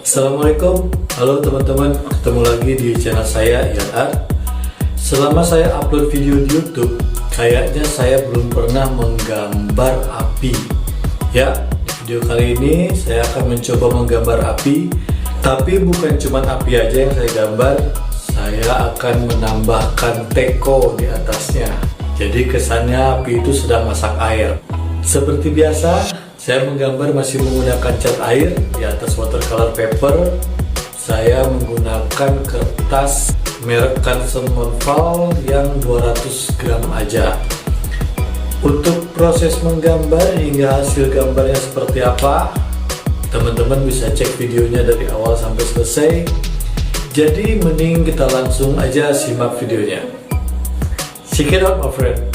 Assalamualaikum, halo teman-teman, ketemu lagi di channel saya Ian Art. Selama saya upload video di YouTube, kayaknya saya belum pernah menggambar api. Ya, di video kali ini saya akan mencoba menggambar api, tapi bukan cuma api aja yang saya gambar, saya akan menambahkan teko di atasnya. Jadi kesannya api itu sedang masak air. Seperti biasa, saya menggambar masih menggunakan cat air di atas watercolor paper. Saya menggunakan kertas merek Canson Monval yang 200 gram aja. Untuk proses menggambar hingga hasil gambarnya seperti apa, teman-teman bisa cek videonya dari awal sampai selesai. Jadi mending kita langsung aja simak videonya. Check it out my friend.